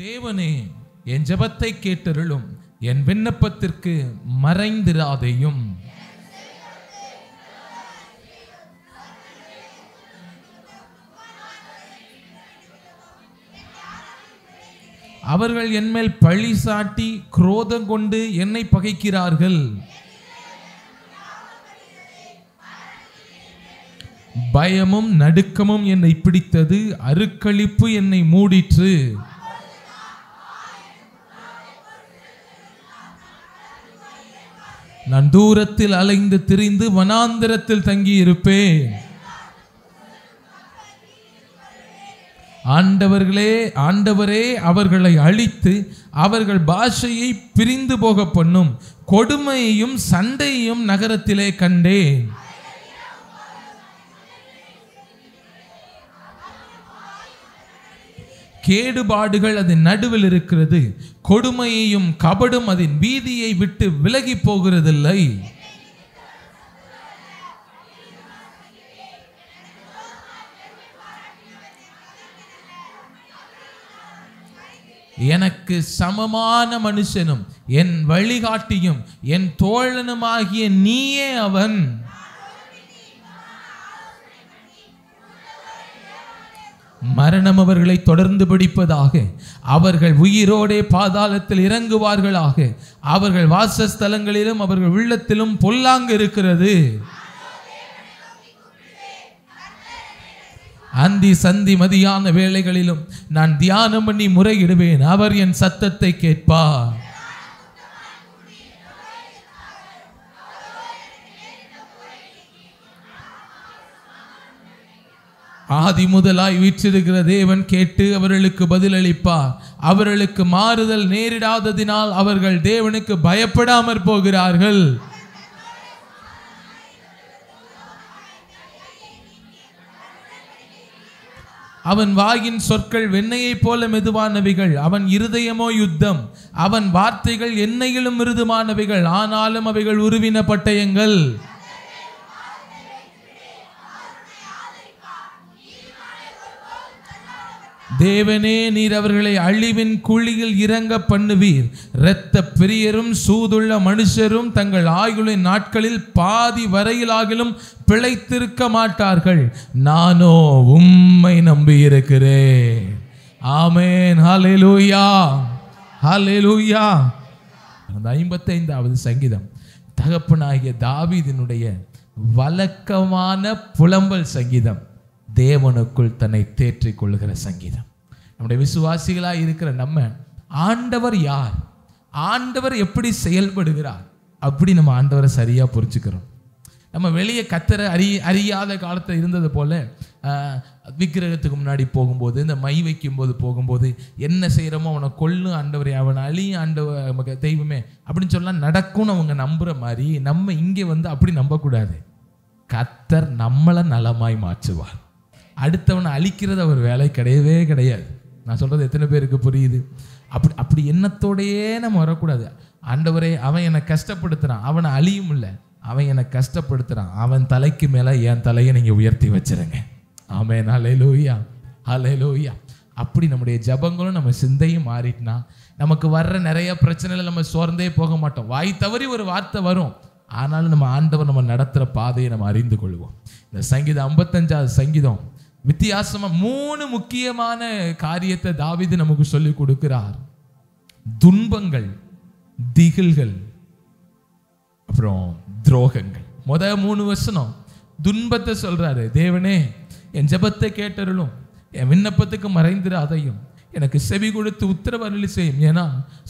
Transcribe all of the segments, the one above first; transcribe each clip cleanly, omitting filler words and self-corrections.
தேவனே, என் ஜெபத்தை கேட்டருளும், என் விண்ணப்பத்திற்கு மறைந்திராதேயும். அவர்கள் என்மேல் பழி சாட்டி குரோதம் கொண்டு என்னை பகைக்கிறார்கள். பயமும் நடுக்கமும் என்னை பிடித்தது, அருக்களிப்பு என்னை மூடிற்று. நான் தூரத்தில் அலைந்து திரிந்து வனாந்திரத்தில் தங்கி இருப்பேன். ஆண்டவரே அவர்களை அழித்து அவர்கள் பாஷையை பிரிந்து போக பண்ணும். கொடுமையையும் சண்டையையும் நகரத்திலே கண்டேன். கேடுபாடுகள் அதன் நடுவில் இருக்கிறது, கொடுமையையும் கபடும் அதன் வீதியை விட்டு விலகி போகிறதில்லை. எனக்கு சமமான மனுஷனும் என் வழிகாட்டியும் என் தோழனுமாகிய நீயே அவன். மரணம் அவர்களை தொடர்ந்து பிடிப்பதாக, அவர்கள் உயிரோடே பாதாளத்தில் இறங்குவார்களாக. அவர்கள் வாசஸ்தலங்களிலும் அவர்கள் உள்ளத்திலும் பொல்லாங்கு இருக்கிறது. அந்தி சந்தி மதியான வேளைகளிலும் நான் தியானம் பண்ணி முறையிடுவேன், அவர் என் சத்தத்தை கேட்பார். ஆதி முதலாய் வீற்றிருக்கிற தேவன் கேட்டு அவர்களுக்கு பதிலளிப்பார். அவர்களுக்கு மாறுதல் நேரிடாததினால் அவர்கள் தேவனுக்கு பயப்படாமற் போகிறார்கள். அவன் வாயின் சொற்கள் வெண்ணையை போல மெதுவானவைகள், அவன் இருதயமோ யுத்தம். அவன் வார்த்தைகள் எண்ணெயிலும் மிருதுவானவைகள், ஆனாலும் அவைகள் உருவின பட்டயங்கள். தேவனே, நீர் அவர்களை அழிவின் குழியில் இறங்க பண்ணுவீர். இரத்த பிரியரும் சூதுள்ள மனுஷரும் தங்கள் ஆயுளின் நாட்களில் பாதி வரையிலாகிலும் பிழைத்திருக்க மாட்டார்கள். நானோ உம்மை நம்பி இருக்கிறேன். ஆமென். ஹல்லேலூயா, ஹல்லேலூயா. அந்த 55வது சங்கீதம் தகப்பனாகிய தாவீதினுடைய வழக்கமான புலம்பல் சங்கீதம். தேவனுக்குள் தன்னை தேற்றிக் கொள்ளுகிற சங்கீதம். நம்முடைய விசுவாசிகளாக இருக்கிற நம்ம, ஆண்டவர் யார், ஆண்டவர் எப்படி செயல்படுகிறார், அப்படி நம்ம ஆண்டவரை சரியா புரிஞ்சுக்கிறோம். நம்ம வெளியே கத்தரை அறியாத காலத்தில் இருந்தது போல விக்கிரகத்துக்கு முன்னாடி போகும்போது, இந்த மை வைக்கும்போது போகும்போது என்ன செய்கிறோமோ அவனை கொல்லும் ஆண்டவரே, அவனை அழியும் ஆண்டவர் நமக்கு தெய்வமே அப்படின்னு சொல்லலாம் நடக்கும்னு அவங்க நம்புற மாதிரி நம்ம இங்கே வந்து அப்படி நம்பக்கூடாது. கத்தர் நம்மளை நலமாய் மாற்றுவார். அடுத்தவனை அழிக்கிறது அவர் வேலை கிடையவே கிடையாது. நான் சொல்றது எத்தனை பேருக்கு புரியுது? அப்படி எண்ணத்தோடையே நம்ம வரக்கூடாது. ஆண்டவரே, அவன் என்னை கஷ்டப்படுத்துறான், அவனை அழியும் இல்லை, அவன் என்னை கஷ்டப்படுத்துறான், அவன் தலைக்கு மேலே என் தலையை நீங்கள் உயர்த்தி வச்சிருங்க. ஆமென். ஹல்லேலூயா, ஹல்லேலூயா. அப்படி நம்முடைய ஜபங்களும் நம்ம சிந்தையும் மாறிட்டுனா நமக்கு வர்ற நிறைய பிரச்சனைகளை நம்ம சோர்ந்தே போக மாட்டோம். வாய் தவறி ஒரு வார்த்தை வரும், ஆனாலும் நம்ம ஆண்டவர் நம்ம நடத்துகிற பாதையை நம்ம அறிந்து கொள்வோம். இந்த சங்கீதம் 55வது சங்கீதம் வித்தியாசமா 3 முக்கியமான காரியத்தை தாவீது நமக்கு சொல்லி கொடுக்கிறார். துன்பங்கள், திகில்கள், அப்புறம் துரோகங்கள். முதல் 3 வசனம் துன்பத்தை சொல்றாரு. தேவனே, என் ஜெபத்தை கேட்டருளும், என் விண்ணப்பத்துக்கு மறைந்திராதையும், எனக்கு செவி கொடுத்து உத்தரவருளி செய்யும். ஏன்னா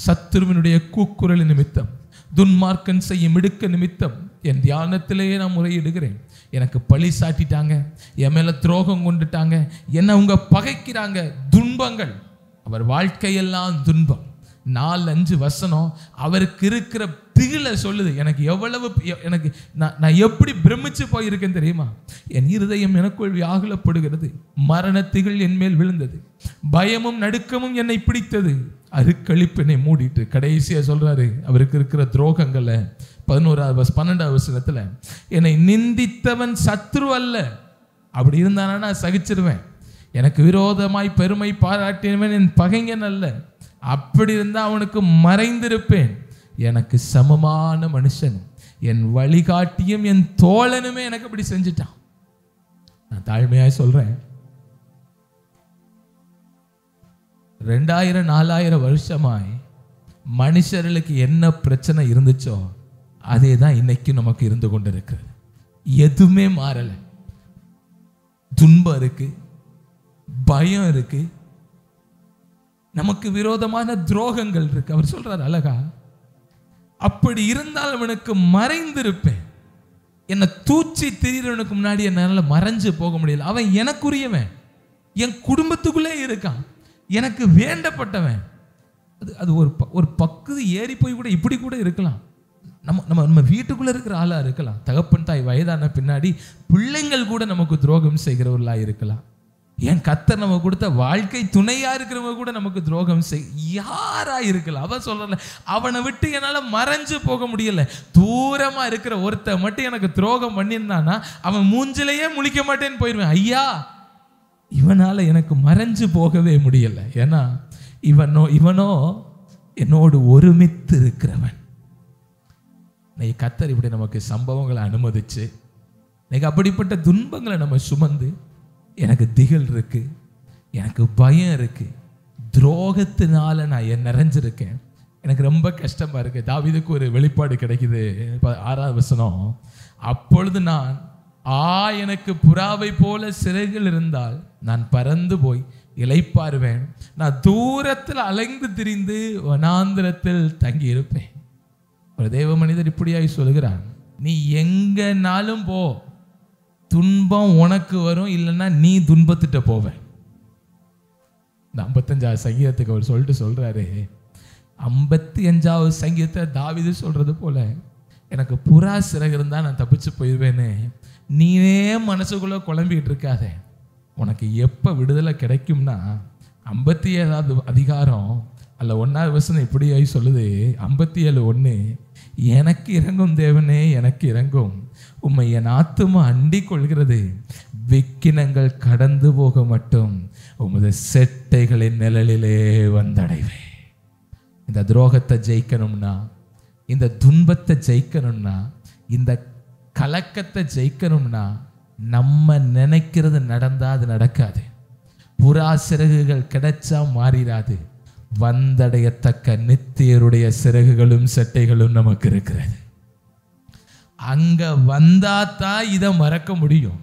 சத்துருவினுடைய கூக்குரல் நிமித்தம், துன்மார்க்கன் செய்யும் இடுக்க நிமித்தம் என் தியானத்திலேயே நான் முறையிடுகிறேன். எனக்கு பழி சாட்டிட்டாங்க, என் மேல துரோகம் கொண்டுட்டாங்க, என்னை அவங்க பகைக்கிறாங்க. துன்பங்கள், அவர் வாழ்க்கையெல்லாம் துன்பம். 4-5 வசனம் அவருக்கு இருக்கிற திகில சொல்லுது. எனக்கு நான் எப்படி பிரமிச்சு போயிருக்கேன் தெரியுமா? என் இருதயம் எனக்குள் வியாகுலப்படுகிறது, மரணத்திகள் என் மேல் விழுந்தது, பயமும் நடுக்கமும் என்னை பிடித்தது, அருக்களிப்பு என்னை மூடிட்டு. கடைசியா சொல்றாரு அவருக்கு இருக்கிற துரோகங்களை 12வது வசனத்துல, என்னை நிந்தித்தவன் சத்ரு அல்ல, அப்படி இருந்தானா நான் சகிச்சிருவேன். எனக்கு விரோதமாய் பெருமை பாராட்டினவன் என் பகைஞன் அல்ல. அப்படி இருந்தா அவனுக்கு மறைந்திருப்பேன். எனக்கு சமமான மனுஷன், என் வழிகாட்டியும் என் தோழனுமே எனக்கு அப்படி செஞ்சுட்டான். நான் தாழ்மையாய் சொல்றேன், 2000-4000 வருஷமாய் மனுஷர்களுக்கு என்ன பிரச்சனை இருந்துச்சோ அதே தான் இன்னைக்கு நமக்கு இருந்து கொண்டு இருக்கிறது. எதுவுமே மாறல. துன்பம் இருக்கு, பயம் இருக்கு, நமக்கு விரோதமான துரோகங்கள் இருக்கு. அவர் சொல்றார் அழகா, அப்படி இருந்தால் அவனுக்கு மறைந்திருப்பேன். என்னை தூச்சி திரிகிறவனுக்கு முன்னாடி என்னால் மறைஞ்சு போக முடியல. அவன் எனக்குரியவன், என் குடும்பத்துக்குள்ளே இருக்கான், எனக்கு வேண்டப்பட்டவன். அது ஒரு பக்குது ஏறி போய் கூட இப்படி கூட இருக்கலாம். நம்ம வீட்டுக்குள்ள இருக்கிற ஆளா இருக்கலாம். தகப்பன் தாய் வயதான பின்னாடி பிள்ளைங்கள் கூட நமக்கு துரோகம் செய்கிறவர்களா இருக்கலாம். என் கர்த்தர் நம்ம கொடுத்த வாழ்க்கை துணையா இருக்கிறவங்க கூட நமக்கு துரோகம் யாரா இருக்கலாம். அவன் சொல்றல, அவனை விட்டு என்னால மறைஞ்சு போக முடியல. தூரமா இருக்கிற ஒருத்த மட்டும் எனக்கு துரோகம் பண்ணியிருந்தானா அவன் மூஞ்சிலேயே முழிக்க மாட்டேன்னு போயிருவேன். ஐயா, இவனால எனக்கு மறைஞ்சு போகவே முடியல. ஏன்னா இவனோ என்னோடு ஒருமித்து இருக்கிறவன். இன்னைக்கு கர்த்தர் இப்படி நமக்கு சம்பவங்களை அனுமதிச்சு, இன்னைக்கு அப்படிப்பட்ட துன்பங்களை நம்ம சுமந்து, எனக்கு திகில் இருக்கு, எனக்கு பயம் இருக்கு, துரோகத்தினால நான் நிறைஞ்சிருக்கேன், எனக்கு ரொம்ப கஷ்டமா இருக்கு. தாவீதுக்கு ஒரு வெளிப்பாடு கிடைக்குது. 6வது வசனம், அப்பொழுது நான் எனக்கு புறாவை போல சிறைகள் இருந்தால் நான் பறந்து போய் இளைப்பாறுவேன். நான் தூரத்தில் அலைந்து திரிந்து வனாந்திரத்தில் தங்கி இருப்பேன். ஒரு தேவ மனிதர் இப்படியாய் சொல்கிறான், நீ எங்கனாலும் போ, துன்பம் உனக்கு வரும், இல்லைன்னா நீ துன்பத்திட்ட போவ. இந்த 55வது சங்கீதத்துக்கு அவர் சொல்லிட்டு சொல்றாரு, 55வது சங்கீதத்தை தாவீது சொல்றது போல, எனக்கு புறா சிறகு இருந்தா நான் தப்பிச்சு போயிடுவேன்னு நீனே மனசுக்குள்ள குழம்பிட்டு இருக்காத. உனக்கு எப்ப விடுதலை கிடைக்கும்னா 57வது அதிகாரம் அல்ல 1வது வசனம் இப்படியாய் சொல்லுது. 57:1, எனக்கு இறங்கும் தேவனே, எனக்கு இறங்கும், உம்மை என் ஆத்துமா அண்டிக் கொள்கிறது, விக்கினங்கள் கடந்து போக மட்டும் உமது செட்டைகளின் நிழலிலே வந்தடைவே. இந்த துரோகத்தை ஜெயிக்கணும்னா, இந்த துன்பத்தை ஜெயிக்கணும்னா, இந்த கலக்கத்தை ஜெயிக்கணும்னா, நம்ம நினைக்கிறது நடந்தா அது நடக்காது. புறா சிறகுகள் கிடைச்சா மாறிடாது. வந்தடையத்தக்க நித்தியருடைய சிறகுகளும் செட்டைகளும் நமக்கு இருக்கிறது. அங்க வந்தாதான் இதை மறக்க முடியும்.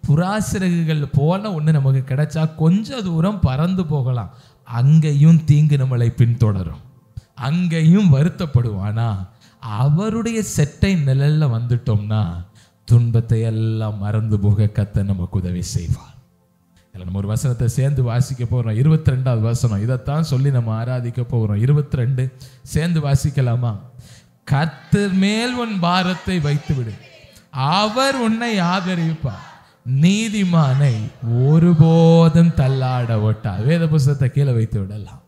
புறா சிறகுகள் போல ஒன்று நமக்கு கிடைச்சா கொஞ்ச தூரம் பறந்து போகலாம், அங்கேயும் தீங்கு நம்மளை பின்தொடரும், அங்கேயும் வருத்தப்படுவோம். ஆனா அவருடைய செட்டை நிழல்ல வந்துட்டோம்னா துன்பத்தை எல்லாம் மறந்து போக கர்த்தர் நமக்கு உதவி செய்வார். நம்ம ஒரு வசனத்தை சேர்ந்து வாசிக்க போறோம். 22வது வசனம், இதைத்தான் சொல்லி நம்ம ஆராதிக்க போகிறோம். 22 சேர்ந்து வாசிக்கலாமா? கர்த்தர் மேல் உன் பாரத்தை வைத்து விடு, அவர் உன்னை ஆதரிப்பார், நீதிமானை ஒருபோதும் தள்ளாட ஓட்டார். வேத புத்தகத்தை கீழே வைத்து விடலாம்.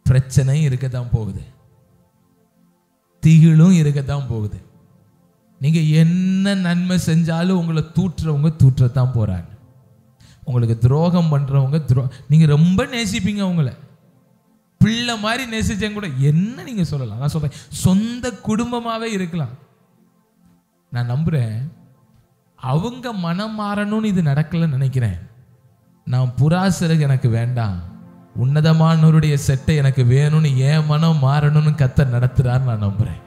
பிரச்சனை இருக்கத்தான் போகுது, திகிலும் இருக்கத்தான் போகுது. நீங்க என்ன நன்மை செஞ்சாலும் உங்களை தூற்றுறவங்க தூற்றத்தான் போறாங்க. உங்களுக்கு துரோகம் பண்றவங்க நீங்க ரொம்ப நேசிப்பீங்க, உங்களை பிள்ளை மாதிரி நேசிச்சேன் கூட என்ன நீங்க சொல்லலாம். நான் சொல்றேன், சொந்த குடும்பமாவே இருக்கலாம். நான் நம்புறேன் அவங்க மனம் மாறணும்னு இது நடக்கலன்னு நினைக்கிறேன். நான் புறா சிறகு எனக்கு வேண்டாம், உன்னதமானவருடைய செட்டை எனக்கு வேணும்னு என் மனம் மாறணும்னு கர்த்தர் நடத்துறார். நான் நம்புறேன்.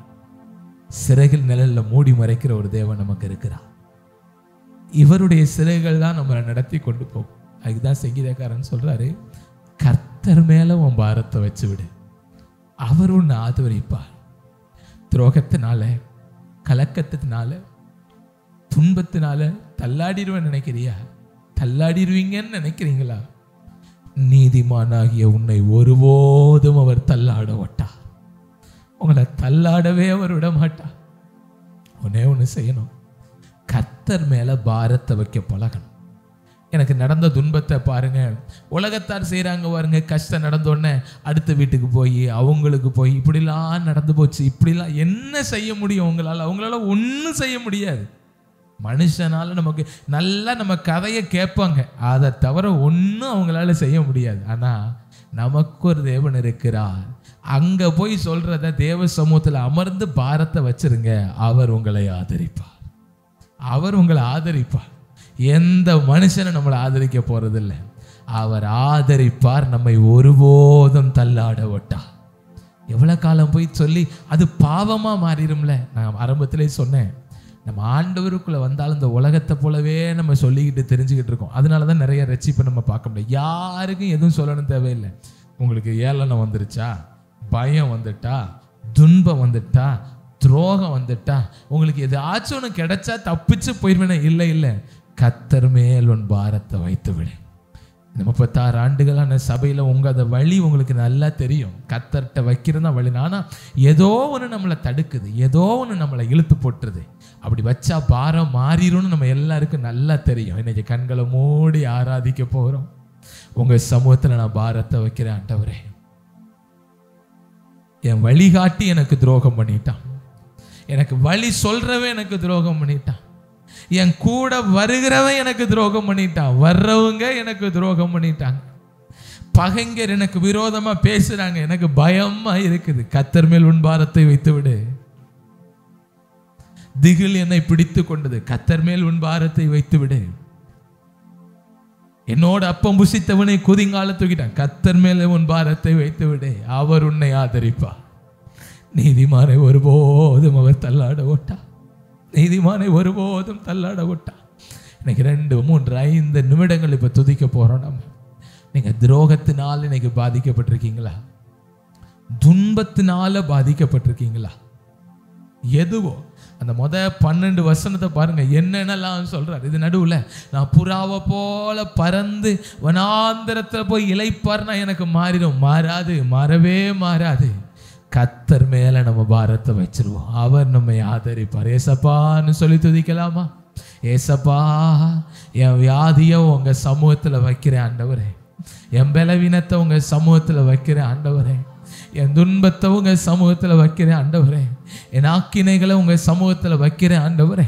சிறைகள் நிழல்ல மூடி மறைக்கிற ஒரு தேவன் நமக்கு இருக்கிறார். இவருடைய சிறைகள் தான் நம்மளை நடத்தி கொண்டு போகும். அதுதான் சங்கீதக்காரன் சொல்றாரு, கர்த்தர் மேல உன் பாரத்தை வச்சு விடு, அவர் உன்னை ஆதரிப்பார். துரோகத்தினால, கலக்கத்தினால, துன்பத்தினால தள்ளாடிடுவேன்னு நினைக்கிறியா? தள்ளாடிடுவீங்கன்னு நினைக்கிறீங்களா? நீதிமானாகிய உன்னை ஒருபோதும் அவர் தள்ளாட மாட்டார். உங்களை தள்ளாடவே அவர் விட மாட்டார். ஒன்னே ஒன்று செய்யணும், கர்த்தர் மேல பாரத்தை வைக்க பழகணும். எனக்கு நடந்த துன்பத்தை பாருங்க, உலகத்தார் செய்கிறாங்க பாருங்க, கஷ்டம் நடந்தோடனே அடுத்த வீட்டுக்கு போய் அவங்களுக்கு போய் இப்படிலாம் நடந்து போச்சு, இப்படிலாம் என்ன செய்ய முடியும் உங்களால்? அவங்களால ஒன்றும் செய்ய முடியாது. மனுஷனால நமக்கு நல்லா நம்ம கதையை கேட்பாங்க, அதை தவிர ஒன்றும் அவங்களால செய்ய முடியாது. ஆனால் நமக்கு ஒரு தேவன் இருக்கிறார். அங்கே போய் சொல்றத தேவ சமூகத்தில் அமர்ந்து பாரத்தை வச்சிருங்க, அவர் உங்களை ஆதரிப்பார். அவர் உங்களை ஆதரிப்பார். எந்த மனுஷனும் நம்மளை ஆதரிக்க போறதில்லை. அவர் ஆதரிப்பார், நம்மை ஒருபோதும் தள்ளாட விட்டார். எவ்வளோ காலம் போய் சொல்லி அது பாவமாக மாறிடும்ல. நான் ஆரம்பத்திலே சொன்னேன், நம்ம ஆண்டவருக்குள்ளே வந்தாலும் இந்த உலகத்தை போலவே நம்ம சொல்லிக்கிட்டு தெரிஞ்சுக்கிட்டு இருக்கோம். அதனால தான் நிறைய ரட்சிப்பை நம்ம பார்க்க முடியாது. யாருக்கும் எதுவும் சொல்லணும் தேவையில்லை. உங்களுக்கு ஏளனம் வந்துருச்சா, பயம் வந்துட்டா, துன்பம் வந்துட்டா, துரோகம் வந்துட்டா, உங்களுக்கு எதாச்சும் ஒன்று கிடைச்சா தப்பிச்சு போயிடுவேனே, இல்லை இல்லை, கர்த்தர் மேல் உன் பாரத்தை வைத்து விடு. இந்த 36 ஆண்டுகளான சபையில் அந்த வழி உங்களுக்கு நல்லா தெரியும். கர்த்தர்கிட்ட வைக்கிறதா வழி. ஆனால் ஏதோ ஒன்று நம்மளை தடுக்குது, ஏதோ ஒன்று நம்மளை இழுத்து போட்டுருது. அப்படி வச்சா பாரம் மாறிடும்னு நம்ம எல்லாருக்கும் நல்லா தெரியும். இன்னைக்கு கண்களை மூடி ஆராதிக்க போகிறோம். உங்கள் சமூகத்தில் நான் பாரத்தை வைக்கிறேன். ஆண்டவரே, என் வழிகாட்டி எனக்கு துரோகம் பண்ணிட்டான், எனக்கு வழி சொல்றவன் எனக்கு துரோகம் பண்ணிட்டான், என் கூட வருகிறவன் எனக்கு துரோகம் பண்ணிட்டான், வர்றவங்க எனக்கு துரோகம் பண்ணிட்டாங்க, பகைஞர் எனக்கு விரோதமா பேசுறாங்க, எனக்கு பயமா இருக்குது. கர்த்தர் மேல் உன் பாரத்தை வைத்து விடு. திகில் என்னை பிடித்து கொண்டது, கர்த்தர் மேல் உன் பாரத்தை வைத்து விடு. என்னோட அப்பம் புசித்தவனை குதிங்கால தூக்கிட்டான், கர்த்தர் மேல உன் பாரத்தை வைத்து விடு. அவர் உன்னை ஆதரிப்பார். நீதிமானை ஒருபோதும் அவர் தள்ளாட ஓட்டா. நீதிமானை ஒருபோதும் தள்ளாட விட்டா. இன்னைக்கு 2, 3, 5 நிமிடங்கள் இப்போ துதிக்க போறோம். நம்ம நீங்க துரோகத்தினால இன்னைக்கு பாதிக்கப்பட்டிருக்கீங்களா? துன்பத்தினால பாதிக்கப்பட்டிருக்கீங்களா? எதுவோ அந்த 12 வசனத்தை பாருங்க, என்னென்னலாம் சொல்றாரு. இது நடுவில் நான் புறாவை போல பறந்து வனாந்தரத்தில் போய் இளைப்பார்னா எனக்கு மாறிடும். மாறாது, மாறவே மாறாது. கர்த்தர் மேல நம்ம பாரத்தை வச்சிருவோம், அவர் நம்மை ஆதரிப்பார். ஏசப்பான்னு சொல்லி துதிக்கலாமா? ஏசப்பா, என் வியாதியை உங்க சமூகத்துல வைக்கிறேன் ஆண்டவரே, என் பலவீனத்தை உங்க சமூகத்துல வைக்கிறேன் ஆண்டவரே, என் துன்பத்தை உங்க சமூகத்துல வைக்கிறேன் ஆண்டவரே, என் ஆக்கினைகளை உங்க சமூகத்துல வைக்கிறேன் ஆண்டவரே,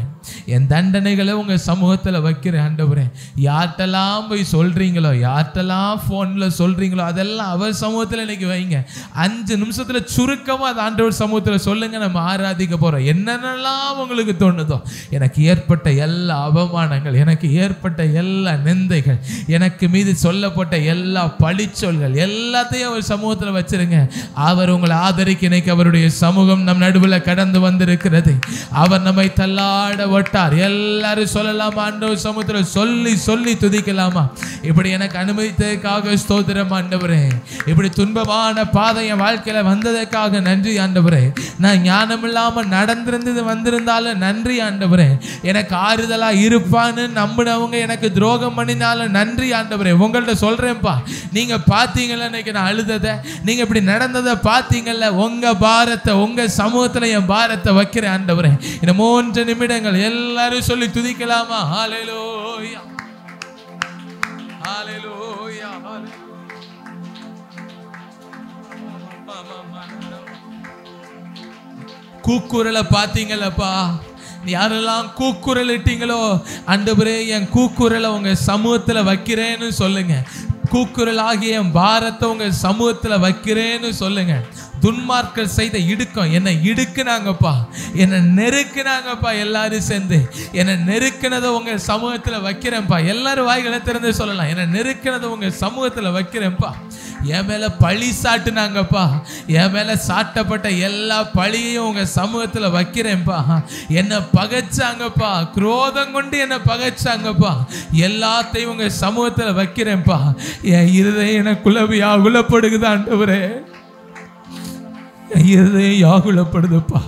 என் தண்டனைகளை உங்க சமூகத்துல வைக்கிறேன் ஆண்டவரே. யார்கிட்டலாம் போய் சொல்றீங்களோ, யார்கிட்டலாம் போன்ல சொல்றீங்களோ, அதெல்லாம் அவர் சமூகத்துல இன்னைக்கு வைங்க. 5 நிமிஷத்துல சுருக்கமா அது ஆண்டவர் சமூகத்துல சொல்லுங்க. நம்ம ஆராதிக்க போறோம். என்னென்னலாம் உங்களுக்கு தோணுதோ, எனக்கு ஏற்பட்ட எல்லா அவமானங்கள், எனக்கு ஏற்பட்ட எல்லா நிந்தைகள், எனக்கு மீது சொல்லப்பட்ட எல்லா பழிச்சொல்கள் எல்லாத்தையும் அவர் சமூகத்துல வச்சிருங்க. அவர் உங்களை ஆதரிக்க இன்னைக்கு அவருடைய சமூகம் நம் நடுவில் கடந்து வந்திருக்கிறது. அவர் நம்மை தள்ளாட விட்டார். எல்லாரும் சொல்லலாமா? ஆண்டவர் சமூகத்தில் சொல்லி சொல்லி துதிக்கலாமா? இப்படி எனக்கு அனுமதித்ததற்காக ஸ்தோத்திரம் ஆண்டவரே. இப்படி துன்பமான பாதை என் வாழ்க்கையில வந்ததற்காக நன்றி ஆண்டவரே. நான் ஞானம் இல்லாம நடந்திருந்தது வந்திருந்தாலும் நன்றி ஆண்டவரே. எனக்கு ஆறுதலா இருப்பான்னு நம்பினவங்க எனக்கு துரோகம் பண்ணினாலும் நன்றி ஆண்டவரே. உங்கள்ட்ட சொல்றேன்ப்பா, நீங்க பாத்தீங்கல்ல இன்னைக்கு நான் அழுததை, நீங்க இப்படி நடந்ததை பாத்தீங்கல்ல, உங்க பாரத்தை உங்க சமூகத்துல என் பாரத்தை வைக்கிறேன் ஆண்டவரே. இந்த 3 நிமிடங்கள் எல்லாரும் சொல்லி துதிக்கலாமா? ஹல்லேலூயா, ஹல்லேலூயா, கூக்குரலை பாத்தீங்களப்பா. யாரெல்லாம் கூக்குரல் இட்டீங்களோ, ஆண்டவரே என் கூக்குரலை உங்க சமூகத்துல வைக்கிறேன்னு சொல்லுங்க. கூக்குரல் ஆகிய என் பாரத்தை உங்க சமூகத்துல வைக்கிறேன்னு சொல்லுங்க. துன்மார்க்கர் செய்த இடுக்கம் என்னை இடுக்குனாங்கப்பா, என்னை நெருக்குனாங்கப்பா. எல்லாரும் சேர்ந்து என்னை நெருக்கினதை உங்க சமூகத்துல வைக்கிறேன்ப்பா. எல்லாரும் வாய்களை திறந்து சொல்லலாம், என்னை நெருக்கினதை உங்க சமூகத்துல வைக்கிறேன்ப்பா. என் மேல பழி சாட்டுனாங்கப்பா, என் மேல சாட்டப்பட்ட எல்லா பழியையும் உங்க சமூகத்துல வைக்கிறேன்ப்பா. என்னை பகைச்சாங்கப்பா, குரோதம் கொண்டு என்னை பகைச்சாங்கப்பா, எல்லாத்தையும் உங்க சமூகத்துல வைக்கிறேன்ப்பா. என் இருதயம் எனக்குள்ள வியாகுலப்படுகுது ஆண்டவரே, என் இருதயம் வியாகுலப்படுதுப்பா.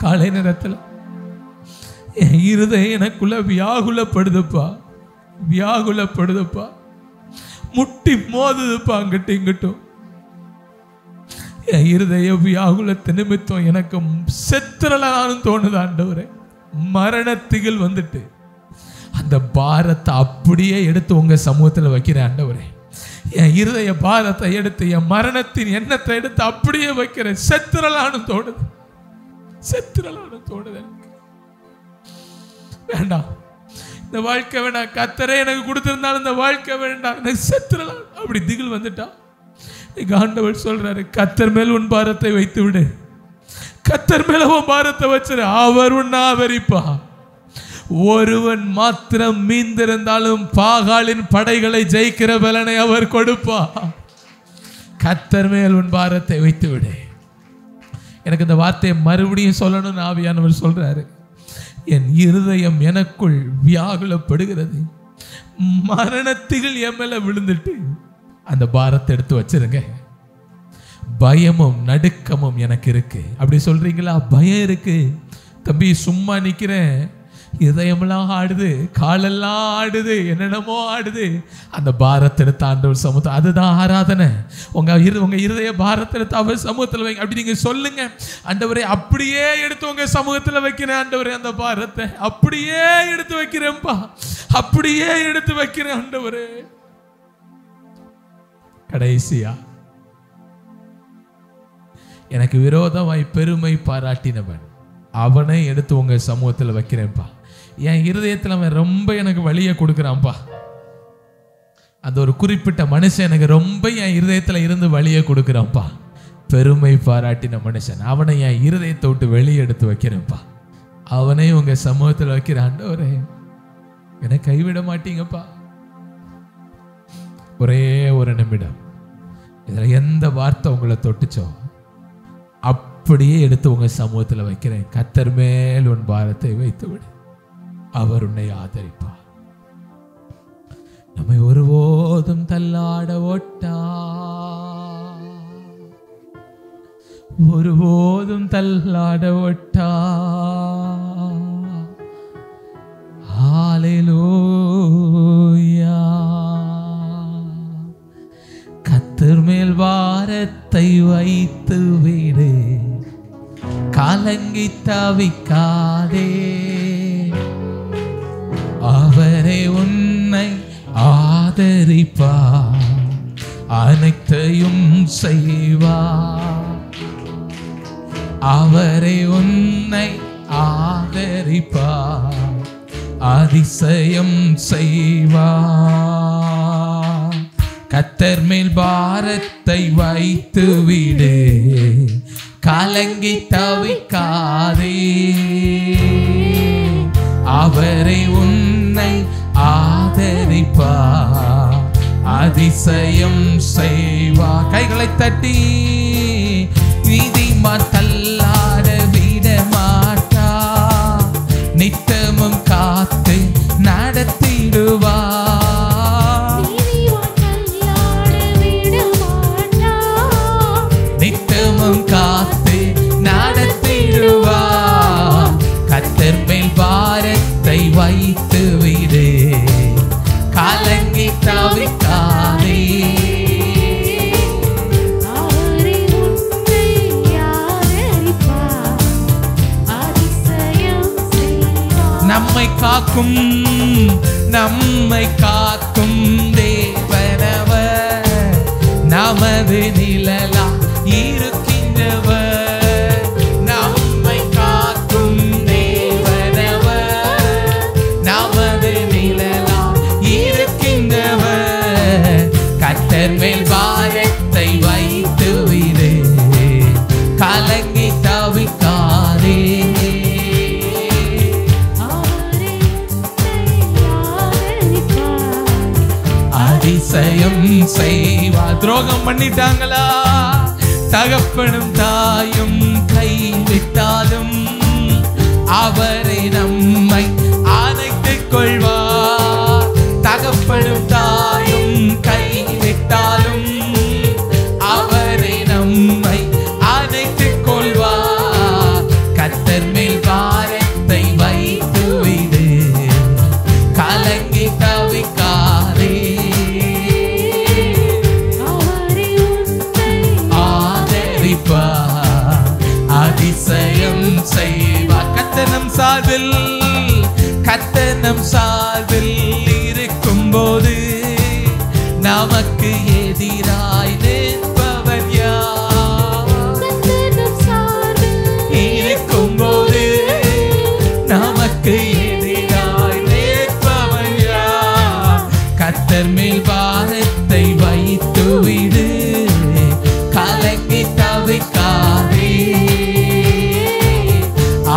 காலை நேரத்துல என் இருதயம் எனக்குள்ள வியாகுலப்படுதுப்பா, வியாகுலப்படுதுப்பா. முட்டி மோதுதுப்பா அங்கிட்டும் இங்கிட்டும். என் இருதய வியாகுலத்து நிமித்தம் எனக்கு செத்துறலான்னு தோணுது ஆண்டவரே. மரணத்திகள் வந்துட்டு அந்த பாரத்தை அப்படியே எடுத்து உங்க சமூகத்தில் வைக்கிறேன் ஆண்டவரே. என் இருதய பாரத்தை எடுத்து, என் மரணத்தின் எண்ணத்தை எடுத்து அப்படியே வைக்கிறேன். செத்துறலான்னு தோணுது, செத்துறலான்னு தோணுது. வேண்டாம், இந்த வாழ்க்கை வேண்டாம், கர்த்தரே எனக்கு கொடுத்திருந்தாலும் இந்த வாழ்க்கை வேண்டாம், எனக்கு செத்துறலாம் அப்படி திகில் வந்துட்டா, ஆண்டவர் சொல்றாரு, கர்த்தர் மேல் உன் பாரத்தை வைத்து விடு, கர்த்தர் மேல உன் பாரத்தை வச்சிரு, அவர் உன்னை ஆதரிப்பா. ஒருவன் மாத்திரம் மீந்திருந்தாலும் பாகாலின் படைகளை ஜெயிக்கிற பலனை அவர் கொடுப்பா. கர்த்தர் மேல் உன் பாரத்தை வைத்து விடு. எனக்கு இந்த வார்த்தையை மறுபடியும் சொல்லணும்னு ஆவியானவர் சொல்றாரு. என் இருதயம் எனக்குள் வியாகுலப்படுகிறது, மரணத்திகள் என் மேல விழுந்துட்டு அந்த பாரத்தை எடுத்து வச்சிருங்க. பயமும் நடுக்கமும் எனக்கு இருக்கு. அப்படி சொல்றீங்களா? பயம் இருக்கு தம்பி, சும்மா நிக்கிறேன், இதயமெல்லாம் ஆடுது, காலெல்லாம் ஆடுது, என்னென்னமோ ஆடுது. அந்த பாரத்தை எடுத்து ஆண்டவர் சமூகத்தில், அதுதான் ஆராதனை. உங்க இருதய பாரத்தை எடுத்து அவர் சமூகத்தில் வைங்க. அப்படி நீங்க சொல்லுங்க, ஆண்டவரே அப்படியே எடுத்து உங்க சமூகத்தில் வைக்கிறேன், ஆண்டவரே அந்த பாரத்தை அப்படியே எடுத்து வைக்கிறேன்ப்பா, அப்படியே எடுத்து வைக்கிறேன் ஆண்டவரே. கடைசியா, எனக்கு விரோதமாய் பெருமை பாராட்டினவன், அவனை எடுத்து உங்க சமூகத்தில் வைக்கிறேன்ப்பா. என் இருதயத்தில் அவன் ரொம்ப எனக்கு வழியை கொடுக்குறான்ப்பா. அந்த ஒரு குறிப்பிட்ட மனுஷன் எனக்கு ரொம்ப என் இருதயத்தில் இருந்து வழியை கொடுக்குறான்ப்பா. பெருமை பாராட்டின மனுஷன், அவனை என் இருதயத்தை விட்டு வெளியே எடுத்து வைக்கிறேன்ப்பா. அவனையும் உங்க சமூகத்தில் வைக்கிற ஆண்டவரே, என்னை கைவிட மாட்டீங்கப்பா. ஒரே ஒரு நிமிடம், இதுல எந்த வார்த்தை உங்களை தொட்டுச்சோ அப்படியே எடுத்து உங்க சமூகத்தில் வைக்கிறேன். கர்த்தர் மேல் உன் பாரத்தை வைத்து விடு, அவர் உன்னை ஆதரிப்பார். நம்மை ஒருபோதும் தள்ளாட ஓட்டா, ஒருபோதும் தள்ளாட ஓட்டா. ஹல்லேலூயா. கர்த்தர் மேல் பாரத்தை வைத்து விடு, கலங்கி தவிக்காதே, அவரே உன்னை ஆதரிப்பார், அனைத்தையும் செய்வார். அவரே உன்னை ஆதரிப்பார், அதிசயம் செய்வார். கர்த்தர் மேல் பாரத்தை வைத்து விடு, கலங்கி தவிக்காதே, அவரை உன்னை ஆதரிப்பார், அதிசயம் செய்வார். கைகளை தட்டி, நீதிமான் தள்ளாட விட மாட்டா, நித்தமும் காத்து நடத்திடுவார். நித்தமும் காத்து நடத்திடுவார். கர்த்தர் மேல் பாரத்தை வைத்து விடு, கலங்கி தவிக்காதே, நம்மை காக்கும், நம்மை காக்கும் தேவனவர், நமது நிழலா இருக்கின்றவர். நம்மை காக்கும் தேவனவர், நமது நிழலா இருக்கின்றவர். கர்த்தர் மேல் பாரத்தை வைத்து விடு, கலங்கி தவிக்காதே, அதிசயம் செய்வார். துரோகம் பண்ணிட்டாங்களா? தகப்பனும் தாயும் கைவிட்டாலும் அவரை நம்மை அணைத்துக் கொள்வார். தகப்பனும் தாயும் கைவிட்டாலும் அவரை நம்மை அணைத்துக் கொள்வார். கர்த்தர் மேல் பாரத்தை வைத்து விடு, கலங்கி தவிக்காதே, அதிசயம் செய்வார். கர்த்தர் சார்பில், கர்த்தர் சார்பில் இருக்கும் போது நமக்கு எதிராய் நிற்பவன் யார்? இருக்கும் போது நமக்கு எதிராய் கர்த்தர் மேல் பாரத்தை வைத்து விடு, கலங்கி தவிக்காதே.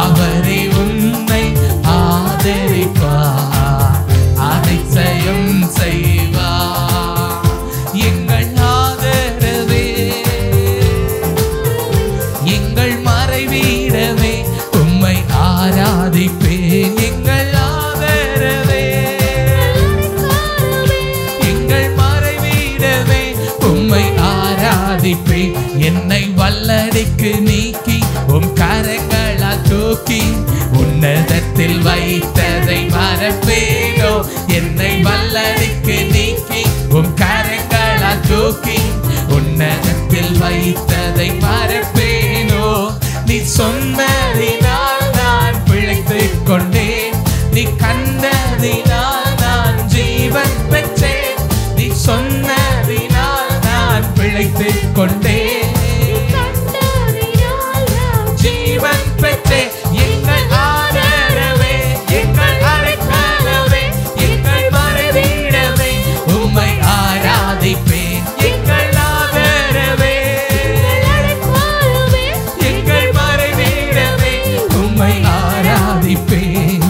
அவரே உன்னை ஆதரிப்பார், அனைத்தையும் செய்வார். எங்கள் ஆதரவே, எங்கள் மறைவீடமே, உம்மை ஆராதிப்பேன். எங்கள் ஆதரவே, எங்கள் மறைவீடமே, உம்மை ஆராதிப்பேன். என்னை வல்லடிக்கு நீக்கி உம் கரங்களால் தூக்கி உன்னதத்தில் வைத்ததை மறப்பேனோ. என்னை வல்லடிக்கு நீக்கி உம் கரங்களால் தூக்கி உன்னதத்தில் வைத்ததை மறப்பேனோ. நீ சொன்னதினால் நான் பிழைத்துக் கொண்டேன், நீ கண்டதினால் நான் ஜீவன் பெற்றேன். நீ சொன்னதினால் நான் பிழைத்துக் கொண்டேன், ஜீவன் பெற்றேன். எங்கள் ஆதரவே, எங்கள் அடைக்கலமே, எங்கள் மறைவீடமே, உம்மை ஆராதிப்பேன். எங்கள் ஆதரவே, எங்கள் மறைவீடமே, உம்மை ஆராதிப்பேன்.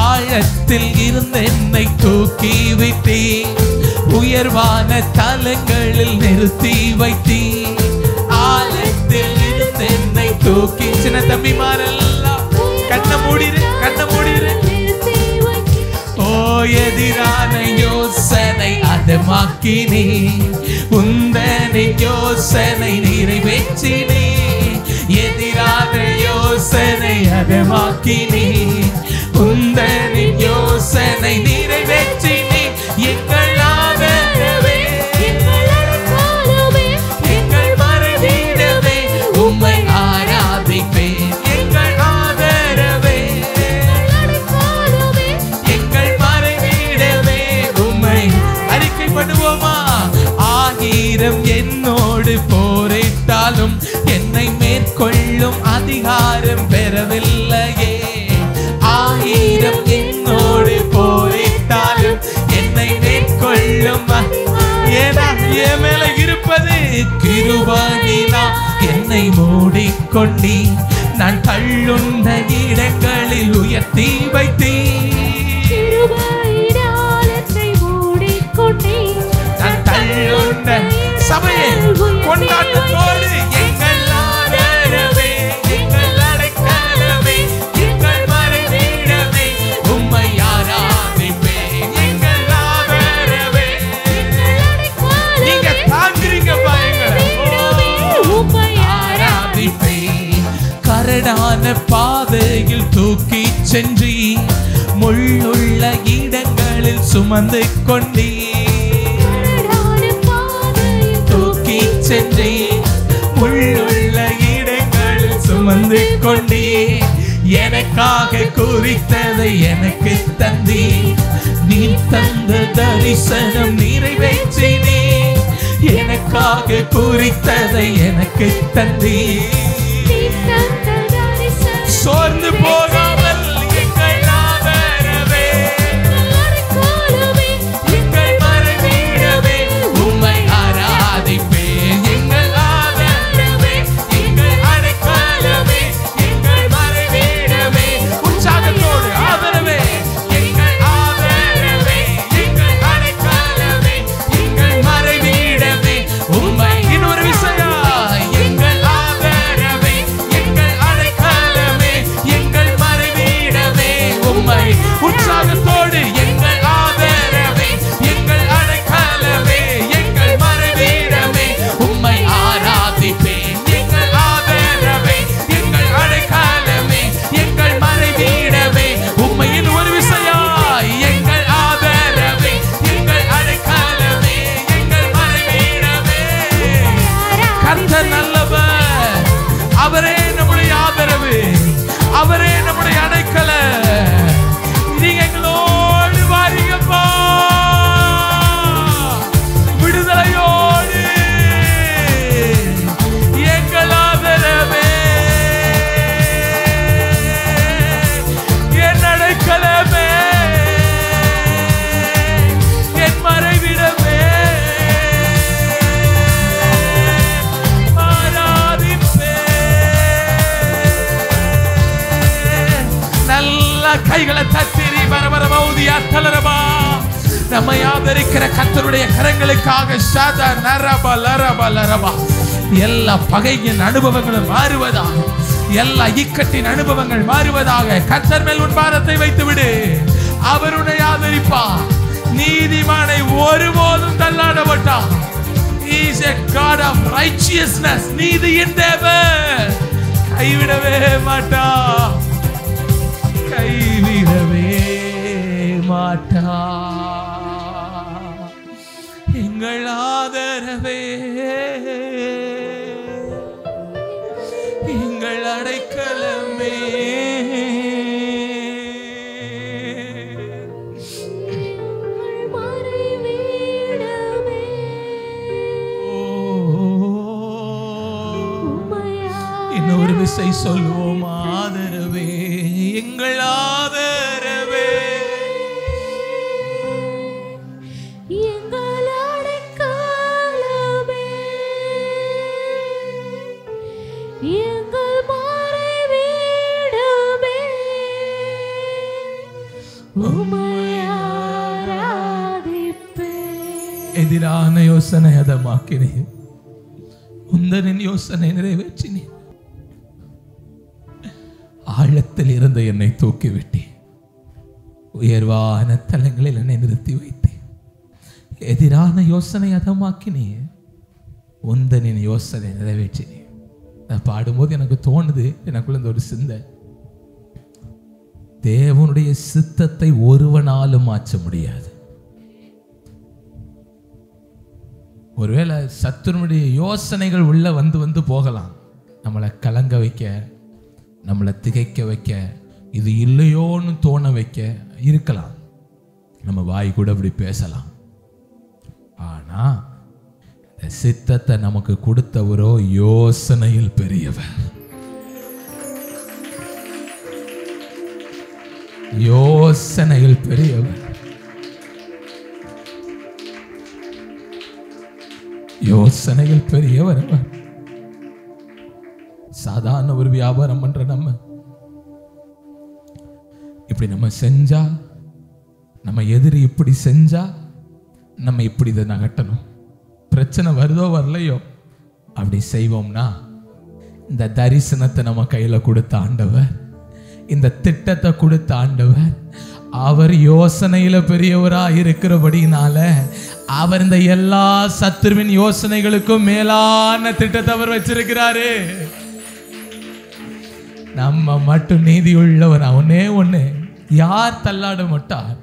ஆழத்தில் இருந்து என்னை தூக்கி விட்டீர், உயர்வான தலங்களில் நிறுத்தி வைத்தீர். ஆழத்தில் இருந்து என்னை தூக்கி, சின்ன தம்பிமாரெல்லாம் கண்ண மூடிரு, கண்ண மூடிரு. ஓ எதிரான யோசனை அதமாக்கினே, உந்தனின் யோசனை நிறைவேற்றினே. எதிரான யோசனை அதமாக்கினே, உந்தனின் யோசனை நிறைவேற்றினே. எங்கள் ஆதரவே, எங்கள் மறைவீடமே, உம்மை ஆராதிப்பேன். எங்கள் ஆதரவே, எங்கள் மறைவீடமே, உம்மை அறிக்கை பண்ணுவோமா? ஆயிரம் என்னோடு போரிட்டாலும் என்னை மேற்கொள்ளும் அதிகாரம் பெறவில்லையே. ஆயிரம் என்னோடு போரிட்டாலும் என்னை மேற்கொள்ளும் ஏனா என் மேல இருப்பது கிருபையினா. என்னை மூடிக்கொண்டீ, நான் தள்ளுண்ட இடங்களில் உயர்த்தி வைத்தீர். நான் தள்ளுண்ட சபையை கொண்டாட்டத்தோடு எங்கள் ஆதரவே, எங்கள் அடைக்கலமே, எங்கள் மறைவீடமே, உம்மை ஆராதிப்பேன். எங்கள் ஆதரவே, நீங்க தாங்குறீங்க பயங்களை ஆராதிப்பேன். கரடான பாதையில் தூக்கி சென்றி, முள்ளுள்ள இடங்களில் சுமந்து கொண்டீ. தூக்கி சென்றி, முள்ளுள்ள இடங்களில் சுமந்து கொண்டீ. எனக்காக குறித்ததை எனக்கு தந்தீ, நீ தந்த தரிசனம் நிறைவேற்றினே. எனக்காக குறித்ததை எனக்கு தந்தீ, சோர்ந்து போகாமல் எங்கள் ஆதரவே, எங்கள் மறைவீடமே, உம்மை ஆராதிப்பேன். எங்கள் ஆதரவே, எங்கள் அடைக்கலமே, எங்கள் மறைவீடமே, உற்சாகத்தோடு ஆதரவே, எங்கள் ஆதரவே, எங்கள் அடைக்கலமே, எங்கள் மறைவீடமே, உம்மை. இன்னொரு விஷயம், எங்கள் ஆதரவே, எங்கள் அடைக்கலமே, எங்கள் நம்மை ஆதரிக்கிற கர்த்தருடைய கரங்களுக்காக எல்லா பகையின் அனுபவங்களும் மாறுவதாக, எல்லா இக்கட்டின் அனுபவங்கள் மாறுவதாக. கர்த்தர் மேல் உன் பாரத்தை வைத்து விடு. அவருடைய ஆதரிப்பார். நீதிமானை ஒருபோதும் தள்ளாட மாட்டார். He is a God of righteousness. நீதியின் தேவன். கைவிடவே மாட்டார், கைவிடவே மாட்டார். எங்கள் ஆதரவே, எங்கள் அடைக்கலமே, இன்னொரு விசை சொல்வோம். ஆதரவே, எங்கள் ஆதரவே, எங்கள் அடைக்கலமே, எங்கள் மறைவிடமே, உம்மை ஆராதிப்பேன். எதிரான யோசனை அதமாக்கினேன், உந்தனின் யோசனை நிறைவேற்றினேன். ஆழத்தில் இருந்த என்னை தூக்கிவிட்டேன், உயர்வான தலங்களில் என்னை நிறுத்தி வைத்தேன். எதிரான யோசனை அதமாக்கினேன், உந்தனின் யோசனை நிறைவேற்றினேன். நான் பாடும்போது எனக்கு தோணுது, எனக்குள்ள இந்த ஒரு சிந்தை, தேவனுடைய சித்தத்தை ஒருவனாலும் மாற்ற முடியாது. ஒருவேளை சத்துருடைய யோசனைகள் உள்ள வந்து போகலாம், நம்மளை கலங்க வைக்க, நம்மளை திகைக்க வைக்க, இது இல்லையோன்னு தோண வைக்க இருக்கலாம். நம்ம வாய் கூட அப்படி பேசலாம். ஆனா இந்த சித்தத்தை நமக்கு கொடுத்தவரோ யோசனையில் பெரியவர். யோசனையில் பெரியவர். யோசனையில் பெரியவர். சாதாரண ஒரு வியாபாரம் பண்ற நம்ம இப்படி நம்ம செஞ்சா, நம்ம எதிரி இப்படி செஞ்சா, நம்ம இப்படி இதை நகட்டணும். பிரச்சனை வருதோ வரலையோ அப்படி செய்வோம்னா, இந்த தரிசனத்தை நம்ம கையில கொடுத்த ஆண்டவர், இந்த திட்டத்தை கொடுத்த ஆண்டவர், அவர் யோசனையில பெரியவரா இருக்கிறபடினால அவர் இந்த எல்லா சத்துருவின் யோசனைகளுக்கும் மேலான திட்டத்தை அவர் வச்சிருக்கிறாரு. நம்ம மட்டும் நீதி உள்ளவன். அவனே ஒண்ணு, யார் தள்ளாட மாட்டார்?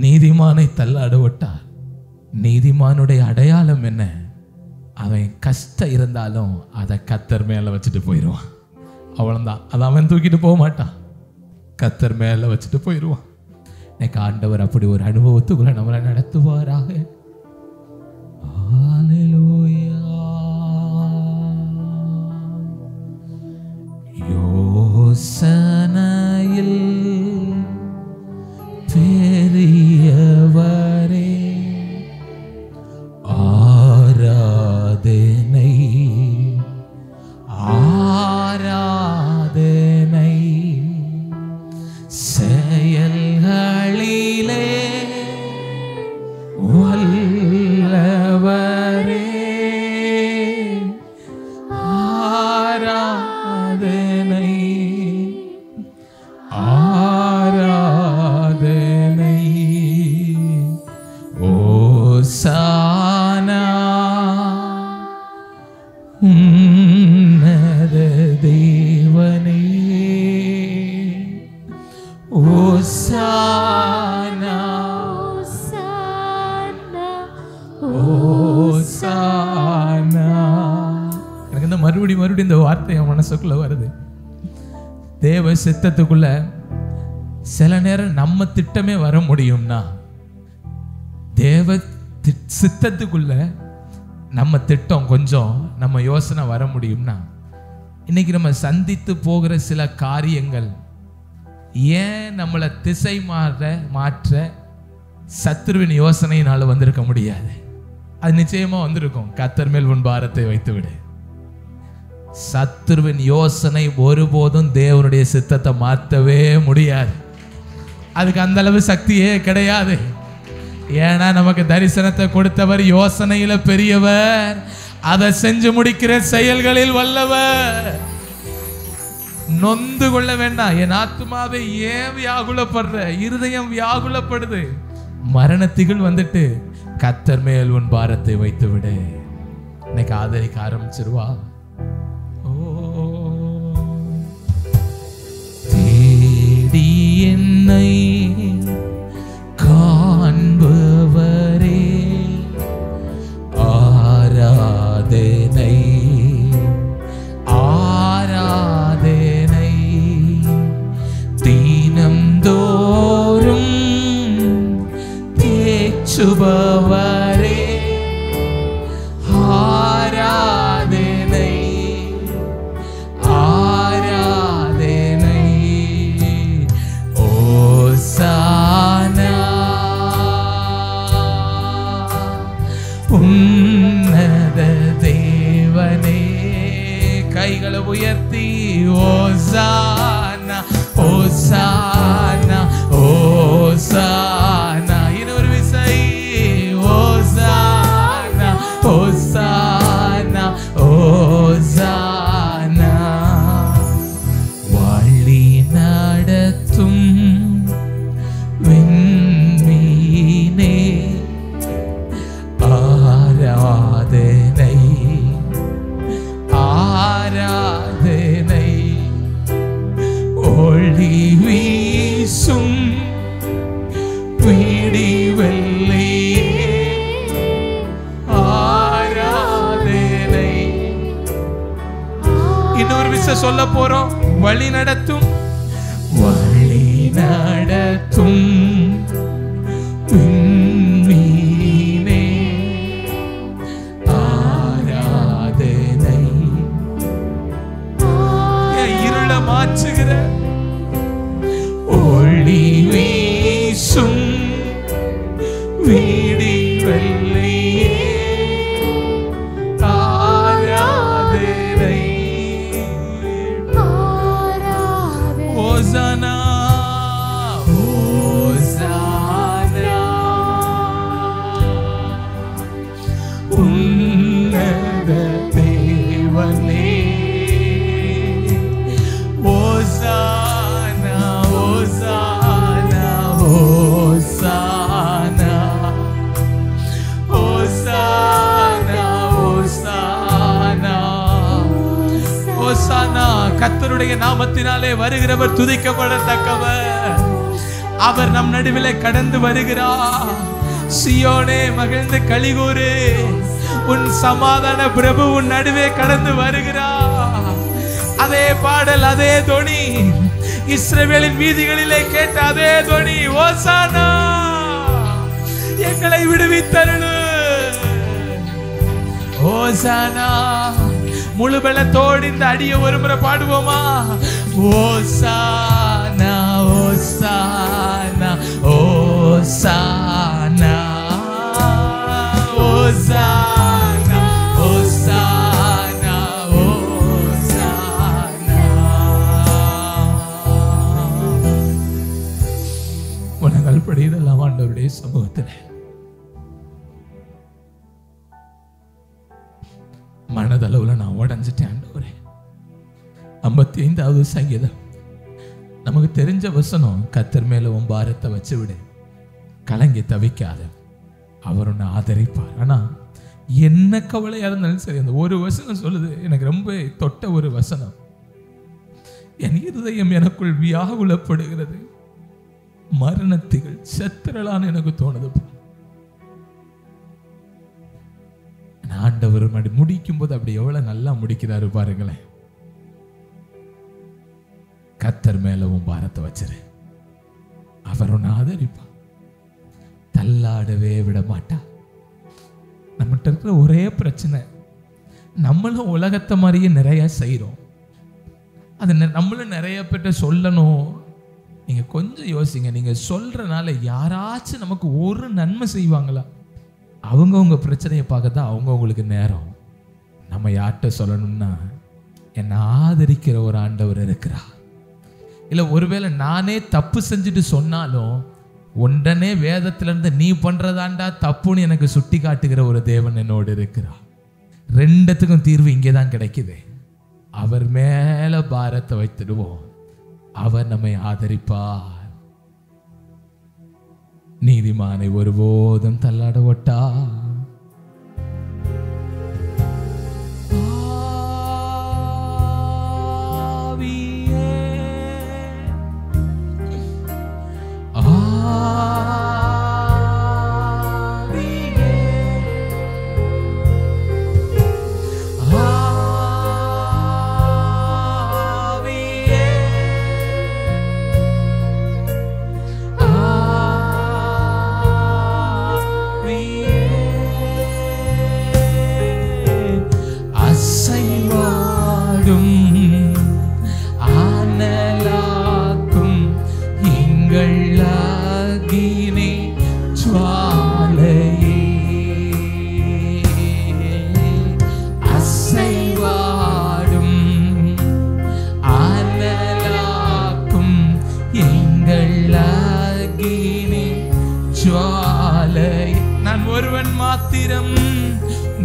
நீதிமானை தள்ளாட விட்டார். நீதிமானுடைய அடையாளம் என்ன? அவன் கஷ்டம் இருந்தாலும் அதை கர்த்தர் மேல வச்சுட்டு போயிடுவான். அவ்வளவுதான். அதை அவன் தூக்கிட்டு போக மாட்டான், கர்த்தர் மேல வச்சுட்டு போயிடுவான். எனக்கு ஆண்டவர் அப்படி ஒரு அனுபவத்துக்குள்ள நம்மளை நடத்துவாராக. ஹல்லேலூயா. யோசனையில் பெரியவரே, ஆராதனை ஆராதனை, செயல்களிலே வல்லவரே, ஆராதனை ஆராதனை, ஓசானா உன்னத தேவனே, ஓசானா ஓசானா. எனக்கு இந்த மறுபடியும் இந்த வார்த்தை என் மனசுக்குள்ள வருது. தேவ சித்தத்துக்குள்ள சில நேரம் நம்ம திட்டமே வர முடியும்னா, தேவ சித்தத்துக்குள்ள நம்ம திட்டம் கொஞ்சம், நம்ம யோசனை வர முடியும்னா, இன்னைக்கு நம்ம சந்தித்து போகிற சில காரியங்கள் ஏன் நம்மளை திசை மாற்ற சத்துருவின் யோசனையினால வந்திருக்க முடியாது? அது நிச்சயமா வந்திருக்கும். கர்த்தர் மேல் உன் பாரத்தை வைத்து விடு. சத்துருவின் யோசனை ஒருபோதும் தேவனுடைய சித்தத்தை மாற்றவே முடியாது. அதுக்கு அந்த அளவு சக்தியே கிடையாது. ஏன்னா நமக்கு தரிசனத்தை கொடுத்தவர் யோசனையில பெரியவர், அதை செஞ்சு முடிக்கிற செயல்களில் வல்லவர். நொந்து கொள்ள வேண்டாம். என் ஆத்துமாவை ஏன் வியாகுலப்படுற? இருதயம் வியாகுலப்படுது. மரணத்திகள் வந்துட்டு கர்த்தர் மேல் உன் பாரத்தை வைத்து விடு. இன்னைக்கு ஆதரிக்க ஆரம்பிச்சிருவா. தேடி என்னை காண்பவரே ஆராதனை ஆராதனை, தினம் தோறும் தேச்சுபவரே ஆராதனை ஆராதனை. ஓசானா உன்னத தேவனே. கைகளை உயர்த்தி ஓசானா ஓசானா ஓசானா. இன்னொரு விசை ஓசானா ஓசானா ஓசானா. வழி நடத்தும் விண்மீனே ஆராதனை ஆராதனை. ஒளி வீசும் வீடி வெள்ளையே ஆராதனை. இன்னொரு விஷயம் சொல்ல போறோம். வழி நடத்தும் வழி நடத்தும் விண்மீனே ஆராதனை. இருள மாற்றுகிற ஒளி வீசும் வீடி வெள்ளையே ஆராதனை. ஓசானா ஓசானா உன்னத தேவனே. ஓசானா ஓசானா ஓசானா ஓசானா ஓசானா ஓசானா. கர்த்தருடைய நாமத்தினாலே வருகிறவர் துதிக்கப்படத்தக்கவர். அவர் நம் நடுவிலே கடந்து வருகிறார். சியோனே மகிழ்ந்து களிகூரு, உன் சமாதான பிரபு உன் நடுவே கடந்து வருகிறார். அதே பாடல், அதே தொனி, இஸ்ரவேலின் வீதிகளிலே கேட்ட அதே தொனி. ஓசானா எங்களை விடுவித்தருளு. ஓசானா. முழு பலத்தோடு இந்த அடியை ஒரு முறை பாடுவோமா? ஓசானா ஓசானா ஓசானா ஓசானா ஓசானா ஓசானா. உலகள் படிதெல்லாம் ஆண்டவருடைய சமூகத்தில் மனதளவுல நான் உடைஞ்சிட்டேன் ஆண்டவரே. 55வது சங்கீதம் நமக்கு தெரிஞ்ச வசனம். கர்த்தர் மேல உன் பாரத்தை வச்சு விடு, கலங்கி தவிக்காத, அவர் உன்னை ஆதரிப்பார். ஆனா என்ன கவலையா இருந்தாலும் சரி, அந்த ஒரு வசனம் சொல்லுது, எனக்கு ரொம்ப தொட்ட ஒரு வசனம். என் இருதயம் எனக்குள் வியாகுலப்படுகிறது, மரணத்திகள் செத்துறலான்னு எனக்கு தோணுது. ஆண்டவர் முடிக்கும் போது அப்படி எவ்வளவு நல்லா முடிக்கிறாரு பாருங்களேன். கர்த்தர் மேல உன் பாரத்தை வச்சிரு, அவர் உன்னை ஆதரிப்பா, தள்ளாடவே விட மாட்டா. நம்மகிட்ட இருக்கிற ஒரே பிரச்சனை, நம்மளும் உலகத்தை மாதிரியே நிறைய செய்யறோம். அது நம்மளும் நிறைய பேர்ட்ட சொல்லணும். நீங்க கொஞ்சம் யோசிங்க, நீங்க சொல்றனால யாராச்சும் நமக்கு ஒரு நன்மை செய்வாங்களா? அவங்க உங்க பிரச்சனையை பார்க்க தான் அவங்க உங்களுக்கு நேரம். நம்ம யார்கிட்ட சொல்லணும்னா, என்னை ஆதரிக்கிற ஒரு ஆண்டவர் இருக்கிறார், இல்லை ஒருவேளை நானே தப்பு செஞ்சுட்டு சொன்னாலும் உடனே வேதத்திலிருந்து நீ பண்றதாண்டா தப்புன்னு எனக்கு சுட்டி காட்டுகிற ஒரு தேவன் என்னோடு இருக்கிறார். ரெண்டுத்துக்கும் தீர்வு இங்கே தான் கிடைக்குது. அவர் மேல பாரத்தை வைத்திடுவோம், அவர் நம்மை ஆதரிப்பார். நீதிமானை ஒருபோதும் தள்ளாட ஒட்டா.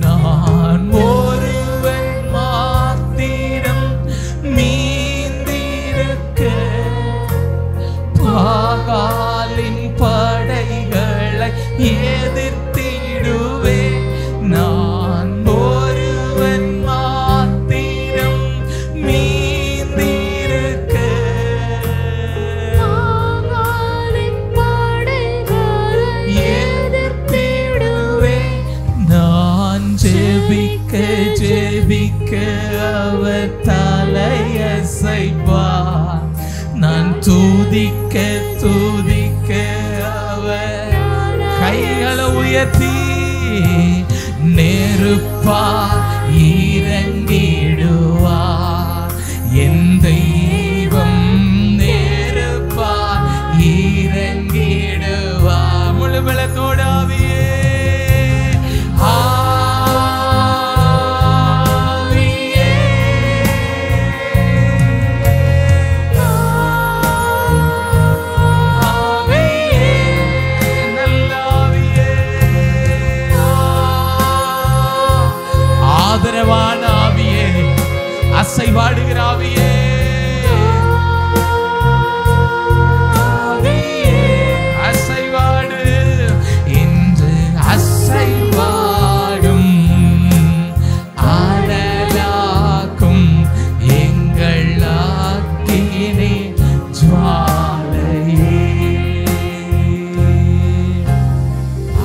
நான் ஒருவன் மாத்திரம் மீந்திருக்க பாகாலின் படைகளை எதிர்த்திடுவே. நான் ஒருவன் மாத்திரம் மீந்திருக்க பாகாலின் படைகளை எதிர்த்திடுவே. நான் ஜெபிக்க ஜெபிக்க அவர் தலையசைப்பார். நான் துதிக்க துதிக்க அவர் கைகளை உயர்த்தி நெருப்பார் இறங்கிடுவார். என் தெய்வம் நெருப்பார் இறங்கிடுவார். முழு பலத்தோடு ஆவியே ஆதரவான ஆவியே, அசைவாடுகிற ஆவியே, அசைவாடு இன்று அசைவாடும் ஆடலாக்கும் எங்கள் ஆக்கினே ஜுவாலையே.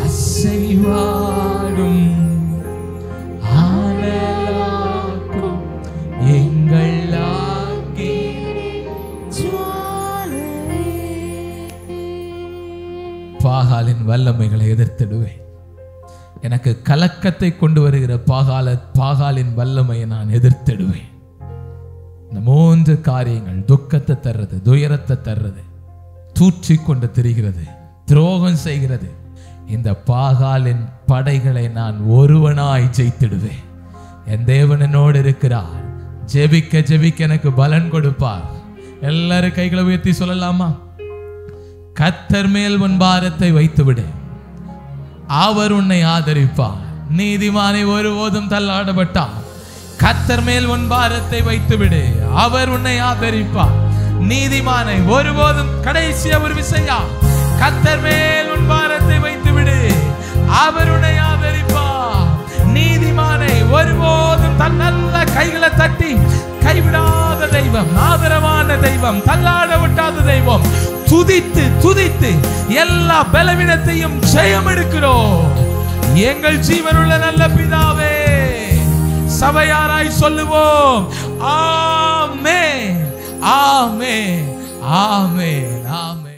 அசைவாடும் பாகாலின் வல்லமைகளை எதிர்த்திடுவேன். எனக்கு கலக்கத்தை கொண்டு வருகிற பாகாலின் வல்லமையை நான் எதிர்த்திடுவேன். இந்த 3 காரியங்கள் துக்கத்தை தர்றது, துயரத்தை தர்றது, தூற்றி கொண்டு திரிகிறது, துரோகம் செய்கிறது. இந்த பாகாலின் படைகளை நான் ஒருவனாய் ஜெயித்திடுவேன். என் தேவன் என்னோடு இருக்கிறார். ஜெபிக்க ஜெபிக்க எனக்கு பலன் கொடுப்பார். எல்லாரும் கைகளை உயர்த்தி சொல்லலாமா? கர்த்தர் மேல் உன் பாரத்தை வைத்துவிடு, அவர் உன்னை ஆதரிப்பார். நீதிமானை ஒருபோதும் தள்ளாடப்பட்டார். கர்த்தர் மேல் உன் பாரத்தை வைத்துவிடு, அவர் உன்னை ஆதரிப்பார். நீதிமானை ஒருபோதும், கடைசியா ஒரு விசையா, கர்த்தர் மேல் உன் பாரத்தை வைத்துவிடு, அவர் உன்னை ஆதரிப்பார். நீதிமானை ஒருபோதும் தன் நல்ல கைகளை தட்டி கைவிடாத தெய்வம், ஆதரவான தெய்வம், தள்ளாட விட்டாத தெய்வம். துதித்து துதித்து எல்லா பலவீனத்தையும் ஜெயம் எடுக்கிறோம். எங்கள் ஜீவனுள்ள நல்ல பிதாவே, சபையாராய் சொல்லுவோம், ஆமென், ஆமென், ஆமென், ஆமென்.